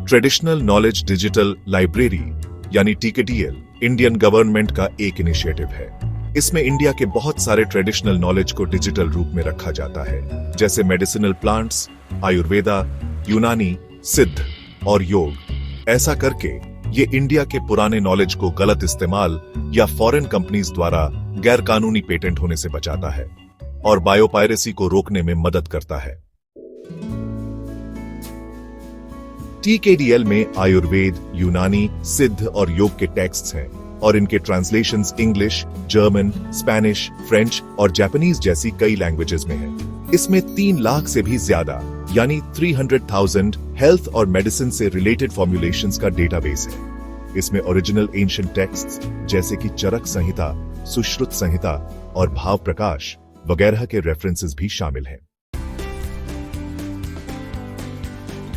Traditional knowledge digital library यानी टीकेडीएल Indian government का एक इनिशिएटिव है। इसमें इंडिया के बहुत सारे ट्रेडिशनल नॉलेज को डिजिटल रूप में रखा जाता है, जैसे मेडिसिनल प्लांट्स, आयुर्वेदा, यूनानी, सिद्ध और योग। ऐसा करके ये इंडिया के पुराने नॉलेज को गलत इस्तेमाल या फॉरेन कंपनीज द्वारा गैरकानूनी पेटेंट होने से बचाता है और बायोपायरेसी को रोकने में मदद करता है। टीकेडीएल में आयुर्वेद, यूनानी, सिद्ध और योग के टेक्स्ट्स हैं और इनके translations English, German, Spanish, French और जापानीज जैसी कई लैंग्वेजेस में हैं। इसमें 3 लाख से भी ज्यादा यानी 300,000 हेल्थ और मेडिसिन से रिलेटेड फॉर्मुलेशंस का डेटाबेस है। इसमें ओरिजिनल एंशिएंट टेक्स्ट्स जैसे कि चरक संहिता, सुश्रुत संहिता और भाव प्रकाश वगैरह के रेफरेंसेस भी शामिल हैं।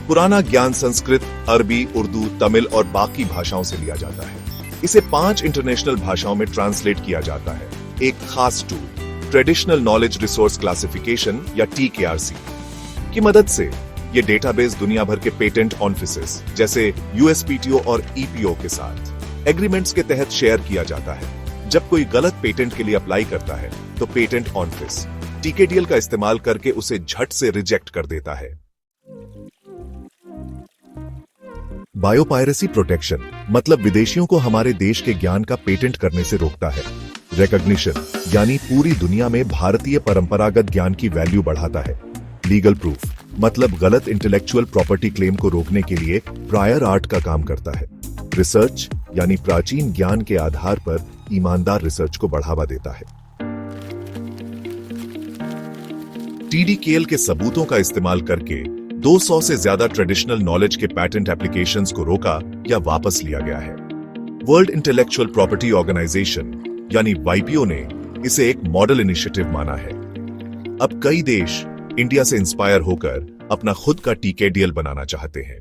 पुराना ज्ञान संस्कृत, अरबी, उर्दू, तमिल और बाकी भाषाओं से लिया जाता है। इसे 5 इंटरनेशनल भाषाओं में ट्रांसलेट किया जाता है। एक खास tool traditional knowledge resource classification या TKRC की मदद से ये डेटाबेस दुनिया भर के पेटेंट ऑफिसेस जैसे USPTO और EPO के साथ एग्रीमेंट्स के तहत शेयर किया जाता है। जब कोई गलत पेटेंट के लिए अप्लाई करता है तो पेटेंट ऑफिस TKDL का इस्तेमाल करके उसे झट से रिजेक्ट कर देता है। बायोपायरेसी प्रोटेक्शन मतलब विदेशियों को हमारे देश के ज्ञान का पेटेंट करने से रोकता है। रिकॉग्निशन यानी पूरी दुनिया में भारतीय परंपरागत ज्ञान की वैल्यू बढ़ाता है। लीगल प्रूफ मतलब गलत इंटेलेक्चुअल प्रॉपर्टी क्लेम को रोकने के लिए प्रायर आर्ट का काम करता है। रिसर्च यानी प्राचीन ज्ञान के आधार पर ईमानदार रिसर्च को बढ़ावा देता है। TDKL के सबूतों का इस्तेमाल करके 200 से ज्यादा ट्रेडिशनल नॉलेज के पेटेंट एप्लीकेशंस को रोका या वापस लिया गया है। वर्ल्ड इंटेलेक्चुअल प्रॉपर्टी ऑर्गेनाइजेशन यानी WIPO ने इसे एक मॉडल इनिशिएटिव माना है। अब कई देश इंडिया से इंस्पायर होकर अपना खुद का TKDL बनाना चाहते हैं।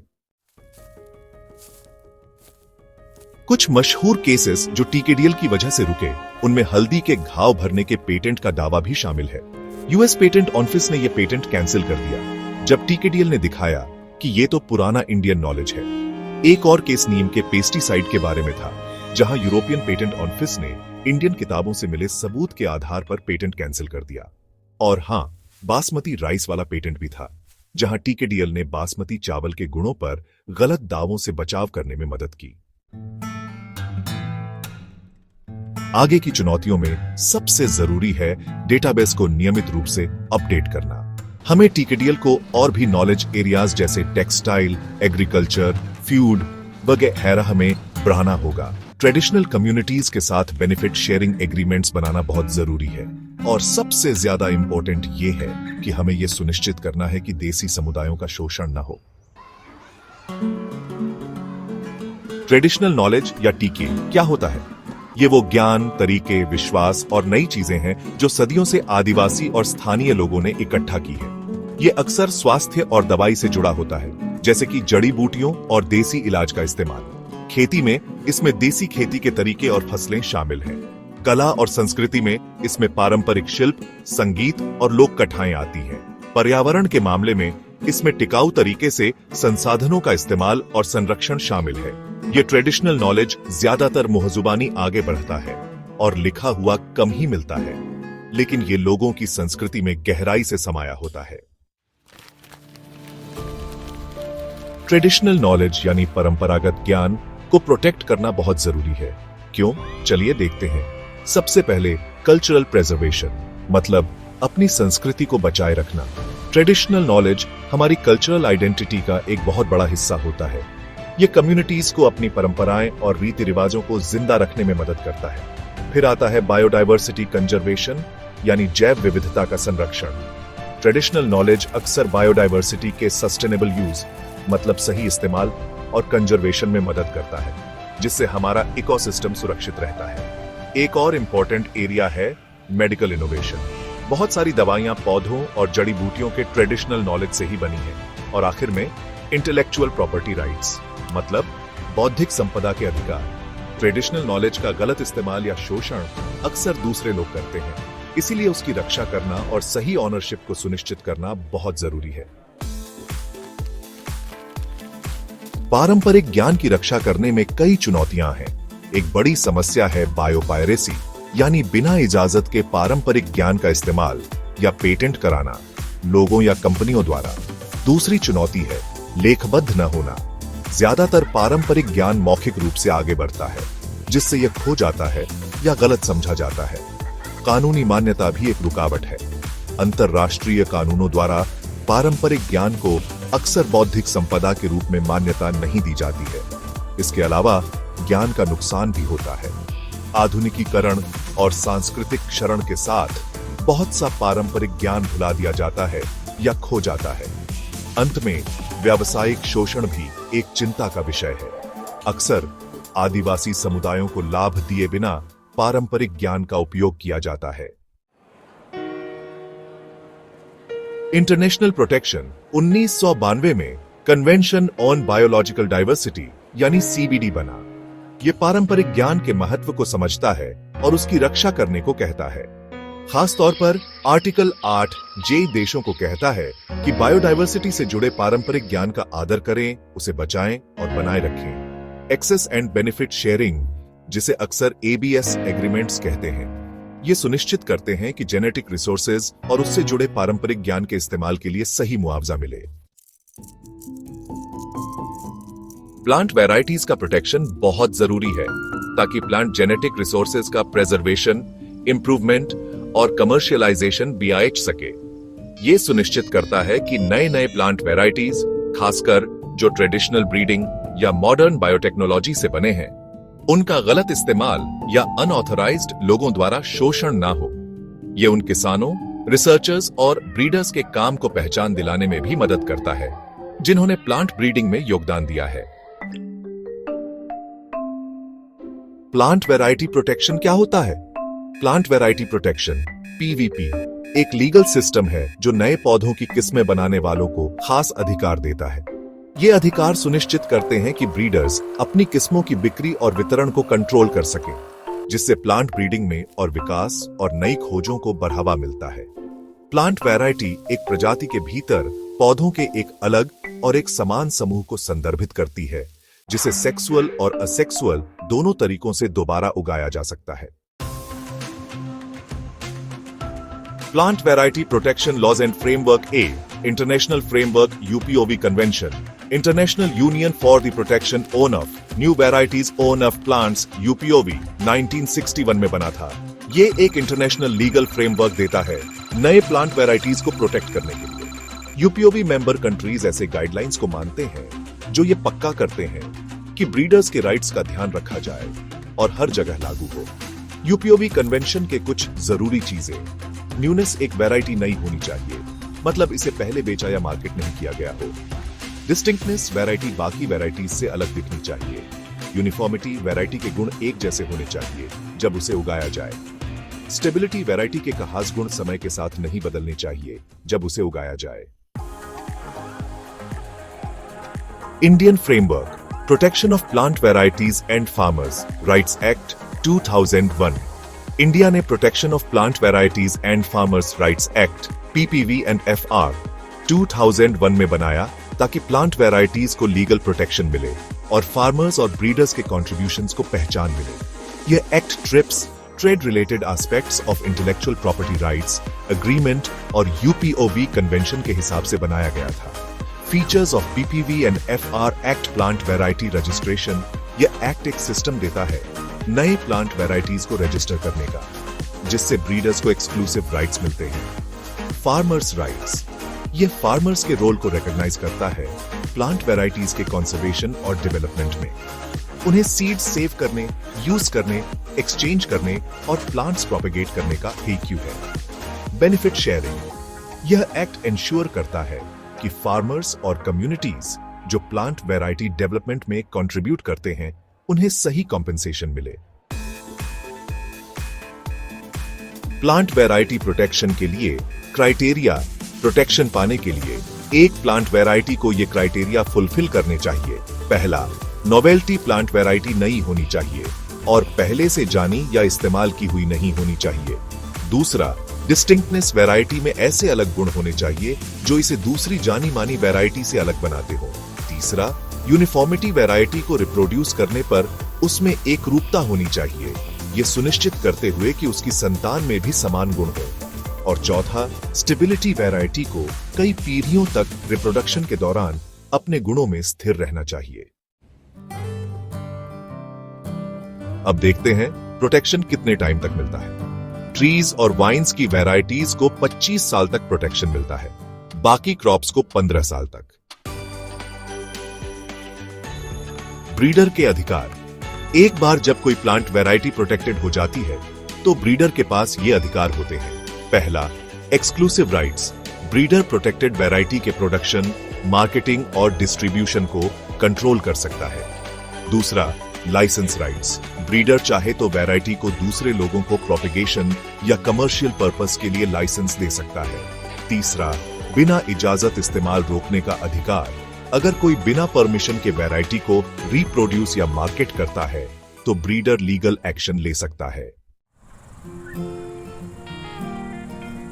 कुछ मशहूर केसेस जो TKDL की वजह से रुके, उनमें हल्दी के घाव भरने के पेटेंट का दावा भी शामिल है। US पेटेंट ऑफिस ने यह पेटेंट कैंसिल कर दिया जब TKDL ने दिखाया कि यह तो पुराना इंडियन नॉलेज है। एक और केस नीम के पेस्टिसाइड के बारे में था, जहां यूरोपियन पेटेंट ऑफिस ने इंडियन किताबों से मिले सबूत के आधार पर पेटेंट कैंसिल कर दिया। और हां, बासमती राइस वाला पेटेंट भी था, जहां TKDL ने बासमती चावल के गुणों पर गलत दावों से बचाव करने में मदद की। आगे की चुनौतियों में सबसे जरूरी है डेटाबेस को नियमित रूप से अपडेट करना। हमें TKDL को और भी नॉलेज एरियाज जैसे टेक्सटाइल, एग्रीकल्चर, फूड वगैरह में बढ़ाना होगा। ट्रेडिशनल कम्युनिटीज के साथ बेनिफिट शेयरिंग एग्रीमेंट्स बनाना बहुत जरूरी है और सबसे ज्यादा इंपॉर्टेंट ये है कि हमें यह सुनिश्चित करना है कि देसी समुदायों का शोषण न हो। ट्रेडिशनल नॉलेज या TK क्या होता है? ये वो ज्ञान, तरीके, विश्वास और नई चीजें हैं जो सदियों से आदिवासी और स्थानीय लोगों ने इकट्ठा की है। ये अक्सर स्वास्थ्य और दवाई से जुड़ा होता है, जैसे कि जड़ी बूटियों और देसी इलाज का इस्तेमाल। खेती में इसमें देसी खेती के तरीके और फसलें शामिल हैं। कला और संस्कृति में इसमें पारंपरिक शिल्प, संगीत और लोक कथाएं आती हैं। पर्यावरण के मामले में इसमें टिकाऊ तरीके से संसाधनों का इस्तेमाल और संरक्षण शामिल है। ये ट्रेडिशनल नॉलेज ज्यादातर मुहजुबानी आगे बढ़ता है और लिखा हुआ कम ही मिलता है, लेकिन ये लोगों की संस्कृति में गहराई से समाया होता है। ट्रेडिशनल नॉलेज यानी परंपरागत ज्ञान को प्रोटेक्ट करना बहुत जरूरी है। क्यों? चलिए देखते हैं। सबसे पहले कल्चरल प्रेजर्वेशन मतलब अपनी संस्कृति को बचाए रखना। ट्रेडिशनल नॉलेज हमारी कल्चरल आइडेंटिटी का एक बहुत बड़ा हिस्सा होता है। ये कम्युनिटीज को अपनी परंपराएं और रीति रिवाजों को जिंदा रखने में मदद करता है। फिर आता है बायोडायवर्सिटी कंजर्वेशन यानी जैव विविधता का संरक्षण। ट्रेडिशनल नॉलेज अक्सर बायोडायवर्सिटी के सस्टेनेबल यूज मतलब सही इस्तेमाल और कंजर्वेशन में मदद करता है, जिससे हमारा इकोसिस्टम सुरक्षित रहता है। एक और इंपॉर्टेंट एरिया है मेडिकल इनोवेशन। बहुत सारी दवाइयां पौधों और जड़ी बूटियों के ट्रेडिशनल नॉलेज से ही बनी हैं। और आखिर में इंटेलेक्चुअल प्रॉपर्टी राइट्स मतलब बौद्धिक संपदा के अधिकार। ट्रेडिशनल नॉलेज का गलत इस्तेमाल या शोषण अक्सर दूसरे लोग करते हैं, इसीलिए उसकी रक्षा करना और सही ऑनरशिप को सुनिश्चित करना बहुत जरूरी है। पारंपरिक ज्ञान की रक्षा करने में कई चुनौतियां हैं। एक बड़ी समस्या है बायोपायरेसी, यानी बिना इजाजत के पारंपरिक ज्ञान का इस्तेमाल या पेटेंट कराना लोगों या कंपनियों द्वारा। दूसरी चुनौती है लेखबद्ध न होना। ज्यादातर पारंपरिक ज्ञान मौखिक रूप से आगे बढ़ता है, जिससे यह खो जाता है या गलत समझा जाता है। कानूनी मान्यता भी एक रुकावट है। अंतरराष्ट्रीय कानूनों द्वारा पारंपरिक ज्ञान को अक्सर बौद्धिक संपदा के रूप में मान्यता नहीं दी जाती है। इसके अलावा ज्ञान का नुकसान भी होता है। आधुनिकीकरण और सांस्कृतिक क्षरण के साथ बहुत सा पारंपरिक ज्ञान भुला दिया जाता है या खो जाता है। अंत में व्यावसायिक शोषण भी एक चिंता का विषय है। अक्सर आदिवासी समुदायों को लाभ दिए बिना पारंपरिक ज्ञान का उपयोग किया जाता है। इंटरनेशनल प्रोटेक्शन 1992 में कन्वेंशन ऑन बायोलॉजिकल डाइवर्सिटी यानी सीबीडी बना। यह पारंपरिक ज्ञान के महत्व को समझता है और उसकी रक्षा करने को कहता है। खास तौर पर आर्टिकल 8J देशों को कहता है कि बायोडायवर्सिटी से जुड़े पारंपरिक ज्ञान का आदर करें, उसे बचाएं और बनाए रखें। एक्सेस एंड बेनिफिट शेयरिंग, जिसे अक्सर ABS एग्रीमेंट्स कहते हैं, ये सुनिश्चित करते हैं कि जेनेटिक रिसोर्सेज और उससे जुड़े पारंपरिक ज्ञान के इस्तेमाल के लिए सही मुआवजा मिले। प्लांट वैरायटीज का प्रोटेक्शन बहुत जरूरी है ताकि प्लांट जेनेटिक रिसोर्सेज का प्रेजर्वेशन, इंप्रूवमेंट और कमर्शियलाइजेशन BIH सके। ये सुनिश्चित करता है कि नए प्लांट वैरायटीज, खासकर जो ट्रेडिशनल ब्रीडिंग या मॉडर्न बायोटेक्नोलॉजी से बने हैं, उनका गलत इस्तेमाल या अनऑथराइज्ड लोगों द्वारा शोषण ना हो। ये उन किसानों, रिसर्चर्स और ब्रीडर्स के काम को पहचान दिलाने में भी मदद करता है जिन्होंने प्लांट ब्रीडिंग में योगदान दिया है। प्लांट वैरायटी प्रोटेक्शन क्या होता है? प्लांट वैरायटी प्रोटेक्शन PVP एक लीगल सिस्टम है जो नए पौधों की किस्में बनाने वालों को खास अधिकार देता है। ये अधिकार सुनिश्चित करते हैं कि ब्रीडर्स अपनी किस्मों की बिक्री और वितरण को कंट्रोल कर सकें, जिससे प्लांट ब्रीडिंग में और विकास और नई खोजों को बढ़ावा मिलता है। प्लांट वैरायटी एक प्रजाति के भीतर पौधों के एक अलग और एक समान समूह को संदर्भित करती है, जिसे सेक्सुअल और असेक्सुअल दोनों तरीकों से दोबारा उगाया जा सकता है। Plant variety protection laws and framework A, international framework UPOV convention, international union for the protection of new varieties of plants UPOV 1961 में बना था। ये एक इंटरनेशनल लीगल फ्रेमवर्क देता है नए प्लांट वैरायटीज को प्रोटेक्ट करने के लिए। UPOV मेंबर कंट्रीज ऐसे गाइडलाइंस को मानते हैं जो ये पक्का करते हैं कि ब्रीडर्स के राइट्स का ध्यान रखा जाए और हर जगह लागू हो। UPOV कन्वेंशन के कुछ जरूरी चीजें। न्यूनेस, एक वैरायटी नई होनी चाहिए, मतलब इसे पहले बेचा या मार्केट नहीं किया गया हो। डिस्टिंक्टनेस, वैरायटी बाकी वैरायटीज से अलग दिखनी चाहिए। यूनिफॉर्मिटी, वैरायटी के गुण एक जैसे होने चाहिए जब उसे उगाया जाए। स्टेबिलिटी, वैरायटी के खास गुण समय के साथ नहीं बदलने चाहिए जब उसे उगाया जाए। Indian framework protection of plant varieties and farmers rights act 2001। India ने protection of plant varieties and farmers rights act PPV and FR 2001 में बनाया ताकि प्लांट वैरायटीज को लीगल प्रोटेक्शन मिले और फार्मर्स और ब्रीडर्स के कॉन्ट्रीब्यूशंस को पहचान मिले। यह act trips, trade related aspects of intellectual property rights agreement और UPOV कन्वेंशन के हिसाब से बनाया गया था। Features of PPV and FR act plant variety registration. यह एक्ट एक सिस्टम देता है नए प्लांट वैरायटीज को रजिस्टर करने का, जिससे ब्रीडर्स को एक्सक्लूसिव राइट्स मिलते हैं। फार्मर्स राइट्स, यह फार्मर्स के रोल को रिकॉग्नाइज करता है प्लांट वैरायटीज के कंजर्वेशन और डेवलपमेंट में। उन्हें सीड्स सेव करने, यूज करने, एक्सचेंज करने और प्लांट्स प्रोपेगेट करने का हेक्यू है। बेनिफिट शेयरिंग, यह एक्ट इंश्योर करता है कि फार्मर्स और कम्युनिटीज जो प्लांट वैरायटी डेवलपमेंट में कंट्रीब्यूट करते हैं, उन्हें सही कॉम्पेंसेशन मिले। प्लांट वैरायटी प्रोटेक्शन के लिए क्राइटेरिया। प्रोटेक्शन पाने के लिए एक प्लांट वैरायटी को ये क्राइटेरिया फुलफिल करने चाहिए। पहला, नोवेल्टी, प्लांट वैरायटी नई होनी चाहिए और पहले से जानी या इस्तेमाल की हुई नहीं होनी चाहिए। दूसरा, डिस्टिंक्टनेस, वैरायटी में ऐसे अलग गुण होने चाहिए जो इसे दूसरी जानी मानी वैरायटी से अलग बनाते हो। तीसरा, यूनिफॉर्मिटी वैरायटी को रिप्रोड्यूस करने पर उसमें एक रूपता होनी चाहिए, ये सुनिश्चित करते हुए कि उसकी संतान में भी समान गुण हो। और चौथा, स्टेबिलिटी वैरायटी को कई पीढ़ियों तक रिप्रोडक्शन के दौरान अपने गुणों में स्थिर रहना चाहिए। अब देखते हैं प्रोटेक्शन कितने टाइम तक मिलता है। ट्रीज और वाइन्स की वैरायटीज को 25 साल तक प्रोटेक्शन मिलता है, बाकी क्रॉप्स को 15 साल तक। ब्रीडर के अधिकार। एक बार जब कोई प्लांट वैरायटी प्रोटेक्टेड हो जाती है तो ब्रीडर के पास ये अधिकार होते हैं। पहला, exclusive rights. Breeder protected variety के प्रोडक्शन, मार्केटिंग और डिस्ट्रीब्यूशन को कंट्रोल कर सकता है। दूसरा, लाइसेंस राइट्स। ब्रीडर चाहे तो वैरायटी को दूसरे लोगों को प्रोपेगेशन या कमर्शियल पर्पस के लिए लाइसेंस दे सकता है। तीसरा, बिना इजाजत इस्तेमाल रोकने का अधिकार। अगर कोई बिना परमिशन के वैरायटी को रिप्रोड्यूस या मार्केट करता है तो ब्रीडर लीगल एक्शन ले सकता है।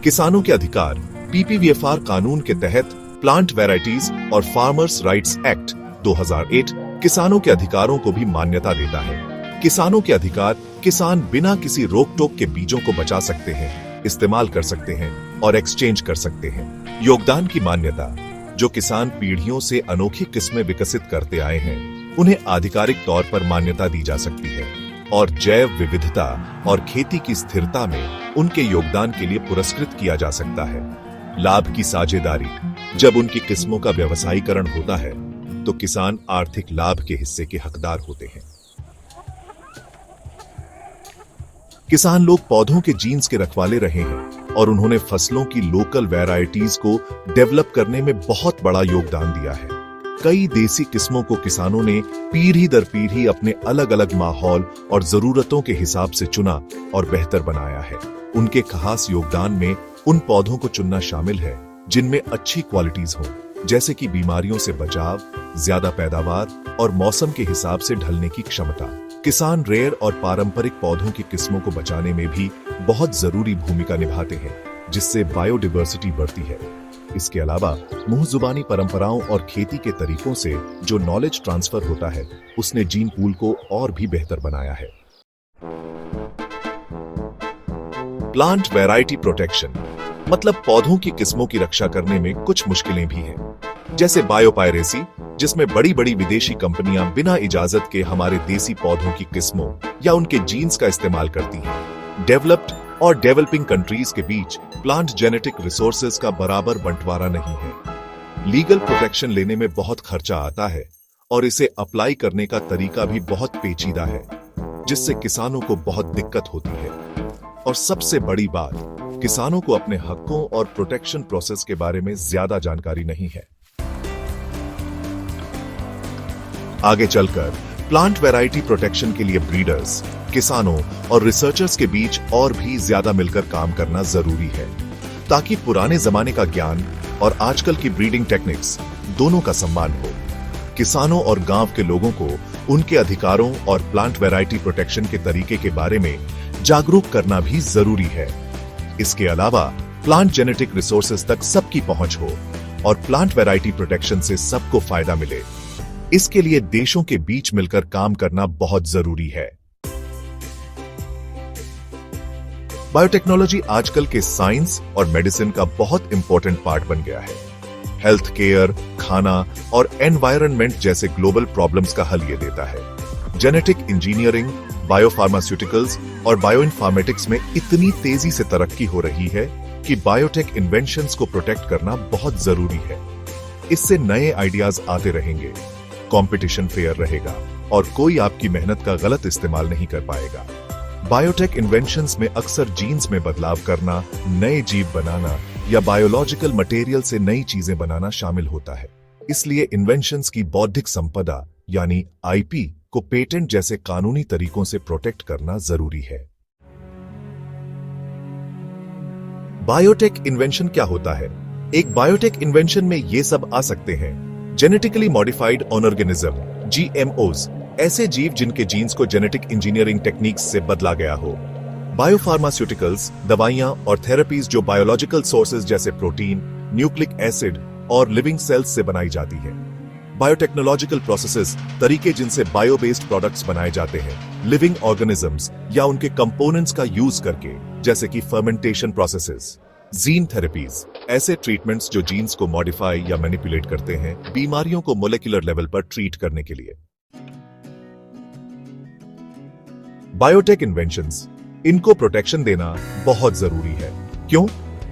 किसानों के अधिकार। पीपीवीएफआर कानून के तहत प्लांट वैरायटीज और फार्मर्स राइट्स एक्ट 2008 किसानों के अधिकारों को भी मान्यता देता है। किसानों के अधिकार। किसान बिना किसी रोक टोक के बीजों को बचा सकते हैं, इस्तेमाल कर सकते हैं और एक्सचेंज कर सकते हैं। योगदान की मान्यता। जो किसान पीढ़ियों से अनोखी किस्में विकसित करते आए हैं, उन्हें आधिकारिक तौर पर मान्यता दी जा सकती है। और जैव विविधता और खेती की स्थिरता में उनके योगदान के लिए पुरस्कृत किया जा सकता है। लाभ की साझेदारी। जब उनकी किस्मों का व्यवसायीकरण होता है तो किसान आर्थिक लाभ के हिस्से के हकदार होते हैं। किसान लोग पौधों के जीन्स के रखवाले रहे हैं और उन्होंने फसलों की लोकल वैरायटीज को डेवलप करने में बहुत बड़ा योगदान दिया है। कई देसी किस्मों को किसानों ने पीढ़ी दर पीढ़ी अपने अलग अलग माहौल और जरूरतों के हिसाब से चुना और बेहतर बनाया है। उनके खास योगदान में उन पौधों को चुनना शामिल है जिनमें अच्छी क्वालिटीज हों, जैसे कि बीमारियों से बचाव, ज्यादा पैदावार और मौसम के हिसाब से ढलने की क्षमता। किसान रेयर और पारंपरिक पौधों की किस्मों को बचाने में भी बहुत जरूरी भूमिका निभाते हैं, जिससे बायोडायवर्सिटी बढ़ती है। इसके अलावा मुंह जुबानी परंपराओं और खेती के तरीकों से जो नॉलेज ट्रांसफर होता है, उसने जीन पूल को और भी बेहतर बनाया है। प्लांट वैरायटी प्रोटेक्शन मतलब पौधों की किस्मों की रक्षा करने में कुछ मुश्किलें भी हैं, जैसे बायोपायरेसी, जिसमें बड़ी बड़ी विदेशी कंपनियां बिना इजाजत के हमारे देसी पौधों की किस्मों या उनके जीन्स का इस्तेमाल करती हैं। डेवलप्ड और डेवलपिंग कंट्रीज के बीच प्लांट जेनेटिक रिसोर्सेज का बराबर बंटवारा नहीं है। लीगल प्रोटेक्शन लेने में बहुत खर्चा आता है और इसे अप्लाई करने का तरीका भी बहुत पेचीदा है, जिससे किसानों को बहुत दिक्कत होती है। और सबसे बड़ी बात, किसानों को अपने हकों और प्रोटेक्शन प्रोसेस के बारे में ज्यादा जानकारी नहीं है। आगे चलकर प्लांट वैरायटी प्रोटेक्शन के लिए ब्रीडर्स, किसानों और रिसर्चर्स के बीच और भी ज्यादा मिलकर काम करना जरूरी है, ताकि पुराने जमाने का ज्ञान और आजकल की ब्रीडिंग टेक्निक्स दोनों का सम्मान हो। किसानों और गांव के लोगों को उनके अधिकारों और प्लांट वैरायटी प्रोटेक्शन के तरीके के बारे में जागरूक करना भी जरूरी है। इसके अलावा प्लांट जेनेटिक रिसोर्सेज तक सबकी पहुंच हो और प्लांट वैरायटी प्रोटेक्शन से सबको फायदा मिले। इसके लिए देशों के बीच मिलकर काम करना बहुत जरूरी है। बायोटेक्नोलॉजी आजकल के साइंस और मेडिसिन का बहुत इंपॉर्टेंट पार्ट बन गया है। हेल्थ केयर, खाना और एनवायरनमेंट जैसे ग्लोबल प्रॉब्लम्स का हल ये देता है। जेनेटिक इंजीनियरिंग, बायोफार्मास्यूटिकल्स और बायोइन्फॉर्मेटिक्स में इतनी तेजी से तरक्की हो रही है कि बायोटेक इन्वेंशंस को प्रोटेक्ट करना बहुत जरूरी है। इससे नए आइडियाज आते रहेंगे, कंपटीशन फेयर रहेगा और कोई आपकी मेहनत का गलत इस्तेमाल नहीं कर पाएगा। बायोटेक इन्वेंशंस में अक्सर जीन्स में बदलाव करना, नए जीव बनाना या बायोलॉजिकल मटेरियल से नई चीजें बनाना शामिल होता है। इसलिए इन्वेंशंस की बौद्धिक संपदा यानी आईपी को पेटेंट जैसे कानूनी तरीकों से प्रोटेक्ट करना जरूरी है। बायोटेक इन्वेंशन क्या होता है? एक बायोटेक इन्वेंशन में ये सब आ सकते हैं: जेनेटिकली मॉडिफाइड ऑर्गेनिज्म जीएमओज, ऐसे जीव जिनके जीन्स को जेनेटिक इंजीनियरिंग टेक्निक्स से बदला गया हो। बायोफार्मास्यूटिकल्स, दवाइयां और थेरेपीज जो बायोलॉजिकल सोर्सेज जैसे प्रोटीन, न्यूक्लिक एसिड और लिविंग सेल्स से बनाई जाती है। बायोटेक्नोलॉजिकल प्रोसेसेस तरीके जिनसे बायो बेस्ड प्रोडक्ट्स बनाए जाते हैं लिविंग ऑर्गेनिजम्स या उनके कंपोनेंट्स का यूज करके, जैसे कि फर्मेंटेशन प्रोसेसेस। जीन थेरेपीज ऐसे ट्रीटमेंट्स जो जीन्स को मॉडिफाई या मैनिपुलेट करते हैं बीमारियों को मोलेकुलर लेवल पर ट्रीट करने के लिए। बायोटेक इन्वेंशंस, इनको प्रोटेक्शन देना बहुत जरूरी है। क्यों?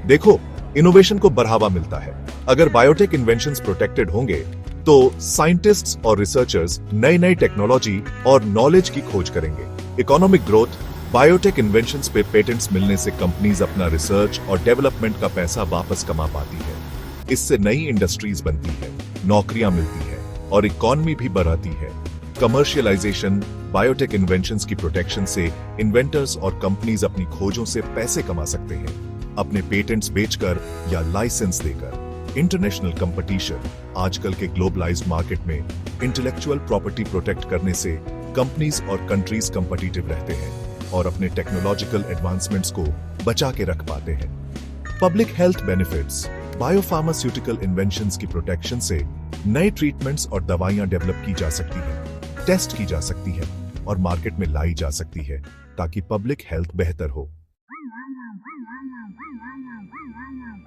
देखो, इनोवेशन को बढ़ावा मिलता है। अगर बायोटेक इन्वेंशंस प्रोटेक्टेड होंगे तो साइंटिस्ट्स और रिसर्चर्स नई नई टेक्नोलॉजी और नॉलेज की खोज करेंगे। इकोनॉमिक ग्रोथ, बायोटेक इन्वेंशंस पे पेटेंट्स मिलने से कंपनीज अपना रिसर्च और डेवलपमेंट का पैसा वापस कमा पाती है। इससे नई इंडस्ट्रीज बनती है, नौकरियां मिलती है और इकोनॉमी भी बढ़ती है। कमर्शियलाइजेशन, बायोटेक इन्वेंशंस की प्रोटेक्शन से इन्वेंटर्स और कंपनीज अपनी खोजों से पैसे कमा सकते हैं, अपने पेटेंट्स बेचकर या लाइसेंस देकर। इंटरनेशनल कंपटीशन, आजकल के ग्लोबलाइज्ड मार्केट में इंटेलेक्चुअल प्रॉपर्टी प्रोटेक्ट करने से कंपनीज और कंट्रीज कंपटीटिव रहते हैं और अपने टेक्नोलॉजिकल एडवांसमेंट्स को बचा के रख पाते हैं। Public health benefits, biopharmaceutical inventions की प्रोटेक्शन से नए ट्रीटमेंट्स और दवाइयां डेवलप की जा सकती हैं, टेस्ट की जा सकती है और मार्केट में लाई जा सकती है ताकि पब्लिक हेल्थ बेहतर हो।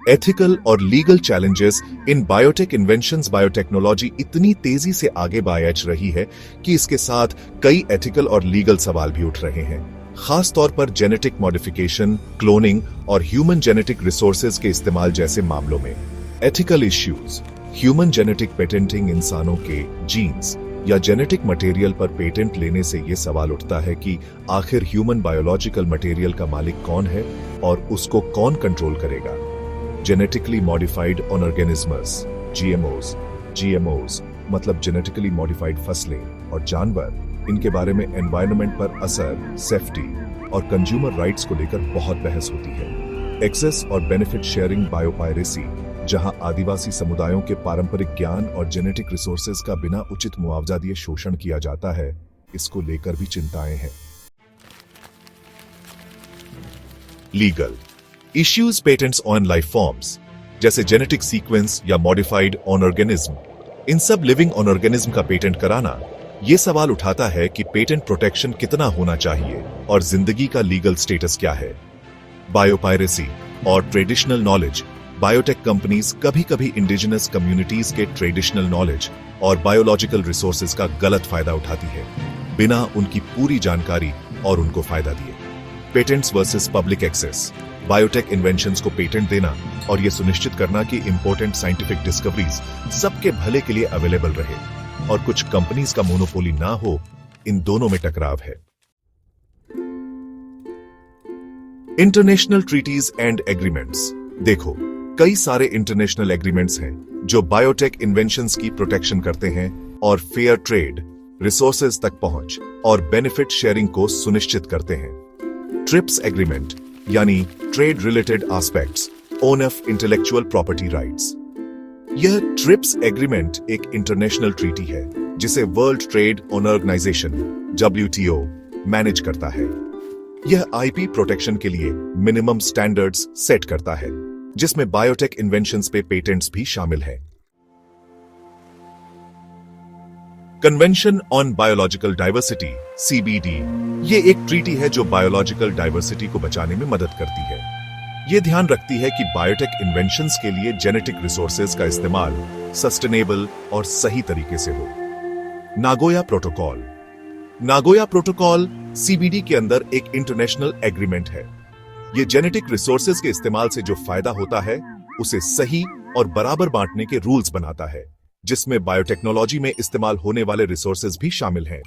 एथिकल और legal challenges in biotech inventions, biotechnology इतनी तेजी से आगे बढ़ रही है कि इसके साथ कई एथिकल और लीगल सवाल भी उठ रहे हैं, खास तौर पर जेनेटिक मॉडिफिकेशन, क्लोनिंग और ह्यूमन जेनेटिक रिसोर्सेज के इस्तेमाल जैसे मामलों में। Ethical issues, human genetic patenting, इंसानों के जीन्स या जेनेटिक मटेरियल पर पेटेंट लेने से यह सवाल उठता है कि आखिर ह्यूमन बायोलॉजिकल मटेरियल का मालिक कौन है और उसको कौन कंट्रोल करेगा। जेनेटिकली मॉडिफाइड ऑर्गेनिजम्स, जीएमओज मतलब जेनेटिकली मॉडिफाइड फसलें और जानवर, इनके बारे में एनवायरनमेंट पर असर, सेफ्टी और कंज्यूमर राइट्स को लेकर बहुत बहस होती है। एक्सेस और बेनिफिट शेयरिंग, बायोपायरेसी, जहां आदिवासी समुदायों के पारंपरिक ज्ञान और जेनेटिक रिसोर्सेज का बिना उचित मुआवजा दिए शोषण किया जाता है, इसको लेकर भी चिंताएं हैं। Legal issues, patents on life forms जैसे जेनेटिक सीक्वेंस या मॉडिफाइड ऑर्गेनिज्म, इन सब लिविंग ऑर्गेनिज्म का पेटेंट कराना यह सवाल उठाता है कि पेटेंट प्रोटेक्शन कितना होना चाहिए और जिंदगी का लीगल स्टेटस क्या है। बायोपायरेसी और ट्रेडिशनल नॉलेज, बायोटेक कंपनीज कभी कभी इंडिजिनस कम्युनिटीज के ट्रेडिशनल नॉलेज और बायोलॉजिकल रिसोर्सेज का गलत फायदा उठाती है, बिना उनकी पूरी जानकारी और उनको फायदा दिए। Patents versus public access, biotech inventions को पेटेंट देना और यह सुनिश्चित करना कि इंपॉर्टेंट साइंटिफिक डिस्कवरीज सबके भले के लिए अवेलेबल रहे और कुछ कंपनीज का मोनोपोली ना हो, इन दोनों में टकराव है। इंटरनेशनल ट्रीटीज एंड एग्रीमेंट्स, देखो, कई सारे इंटरनेशनल एग्रीमेंट्स हैं जो बायोटेक इन्वेंशंस की प्रोटेक्शन करते हैं और फेयर ट्रेड, रिसोर्सेज तक पहुंच और बेनिफिट शेयरिंग को सुनिश्चित करते हैं। ट्रिप्स एग्रीमेंट यानी trade related aspects, on of intellectual property rights. यह ट्रिप्स एग्रीमेंट एक इंटरनेशनल ट्रीटी है जिसे world trade organisation WTO manage करता है। यह आईपी प्रोटेक्शन के लिए मिनिमम स्टैंडर्ड्स सेट करता है, जिसमें बायोटेक इन्वेंशंस पे पेटेंट्स भी शामिल हैं। Convention on biological diversity CBD, ये एक ट्रीटी है जो बायोलॉजिकल डाइवर्सिटी को बचाने में मदद करती है। ये ध्यान रखती है कि बायोटेक इन्वेंशंस के लिए जेनेटिक रिसोर्सेज का इस्तेमाल सस्टेनेबल और सही तरीके से हो। Nagoya protocol, Nagoya protocol CBD के अंदर एक इंटरनेशनल एग्रीमेंट है। ये जेनेटिक रिसोर्सेज के इस्तेमाल से जो फायदा होता है उसे सही और बराबर बांटने के रूल्स बनाता है, जिसमें बायोटेक्नोलॉजी में इस्तेमाल होने वाले रिसोर्सेज भी शामिल हैं।